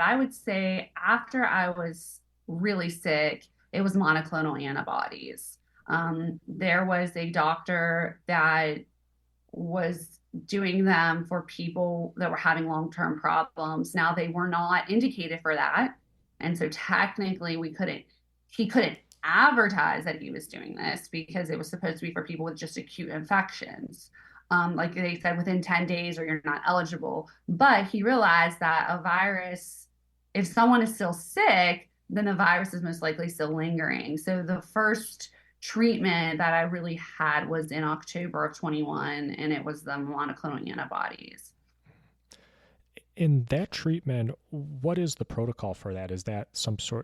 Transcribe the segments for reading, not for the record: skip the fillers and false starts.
I would say after I was really sick, it was monoclonal antibodies. There was a doctor that was doing them for people that were having long-term problems. Now they were not indicated for that. And so technically he couldn't advertise that he was doing this because it was supposed to be for people with just acute infections. Like they said, within 10 days or you're not eligible. But he realized that a virus, if someone is still sick, then the virus is most likely still lingering. So the first treatment that I really had was in October of 21, and it was the monoclonal antibodies. In that treatment, what is the protocol for that? Is that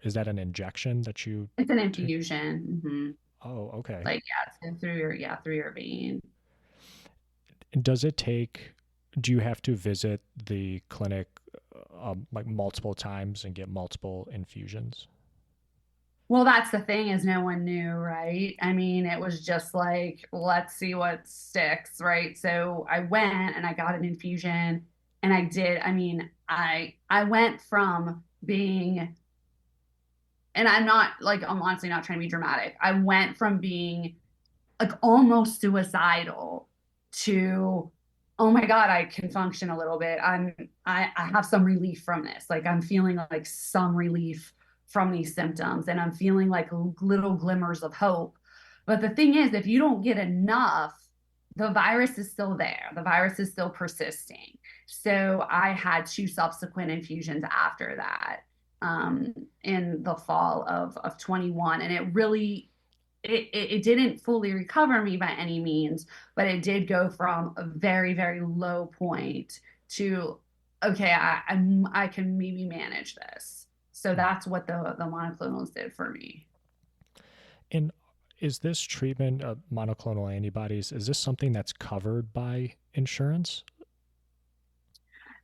is that an injection that you It's an take? infusion. Oh, okay. Like, yeah, so through your vein. And does it take, do you have to visit the clinic like multiple times and get multiple infusions? Well, that's the thing is no one knew, right? I mean, it was just like, let's see what sticks, right? So I went and I got an infusion and I did. I mean, I went from being, and I'm not like, I'm honestly not trying to be dramatic. I went from being like almost suicidal to, oh my God, I can function a little bit. I have some relief from this. Like I'm feeling like some relief from these symptoms and I'm feeling like little glimmers of hope. But the thing is, if you don't get enough, the virus is still there. The virus is still persisting. So I had two subsequent infusions after that, in the fall of 21. And it really, it didn't fully recover me by any means, but it did go from a very, very low point to, okay, I can maybe manage this. So Hmm. that's what the monoclonals did for me. And is this treatment of monoclonal antibodies, is this something that's covered by insurance?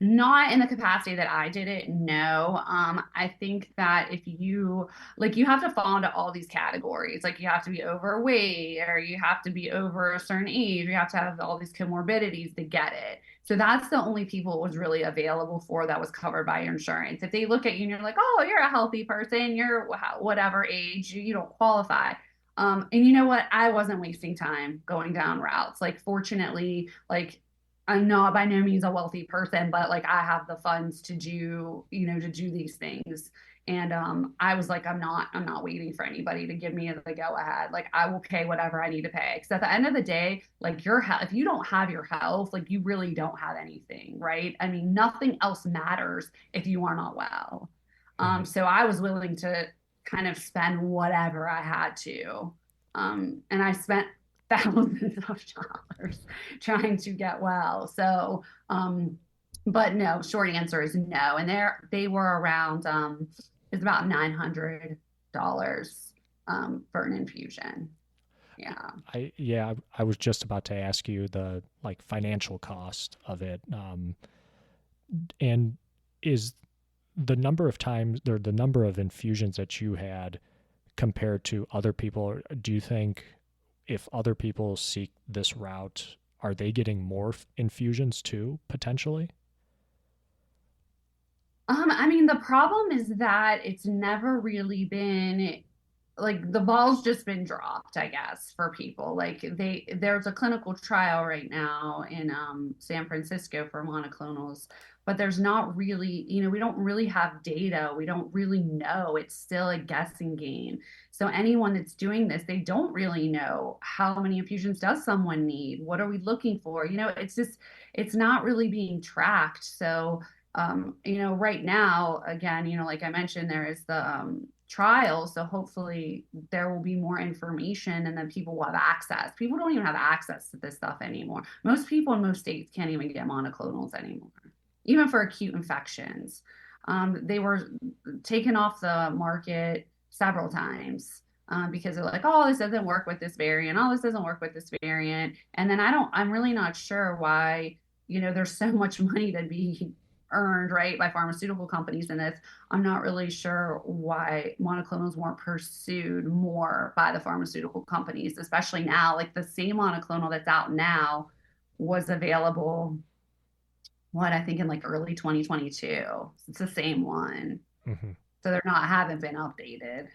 Not in the capacity that I did it, no. I think that if you like, you have to fall into all these categories. Like, you have to be overweight, or you have to be over a certain age, or you have to have all these comorbidities to get it. So that's the only people it was really available for that was covered by insurance. If they look at you and you're like, oh, you're a healthy person, you're whatever age, you don't qualify. And you know what? I wasn't wasting time going down routes. Like, fortunately, like I'm not by no means a wealthy person, but like I have the funds to do, to do these things. And I was like, I'm not waiting for anybody to give me the go ahead. Like, I will pay whatever I need to pay. Because at the end of the day, like your health, if you don't have your health, like you really don't have anything, right? I mean, nothing else matters if you are not well. Mhm. So I was willing to kind of spend whatever I had to. And I spent thousands of dollars trying to get well. So, but no, short answer is no. And they were around, it's about $900 for an infusion. Yeah. I was just about to ask you the like financial cost of it. And is the number of times or the number of infusions that you had compared to other people, do you think if other people seek this route, are they getting more infusions too, potentially? I mean, the problem is that it's never really been like the ball's just been dropped, I guess, for people. Like there's a clinical trial right now in San Francisco for monoclonals, but there's not really, we don't really have data. We don't really know. It's still a guessing game. So anyone that's doing this, they don't really know how many infusions does someone need? What are we looking for? It's just it's not really being tracked. So right now, again, like I mentioned, there is the trial. So hopefully there will be more information and then people will have access. People don't even have access to this stuff anymore. Most people in most states can't even get monoclonals anymore, even for acute infections. They were taken off the market several times. Because they're like, oh, this doesn't work with this variant. Oh, this doesn't work with this variant. And then I'm really not sure why, there's so much money to be earned, right, by pharmaceutical companies in this. I'm not really sure why monoclonals weren't pursued more by the pharmaceutical companies, especially now. Like the same monoclonal that's out now was available what I think in like early 2022. It's the same one. Hmm. So they're not haven't been updated.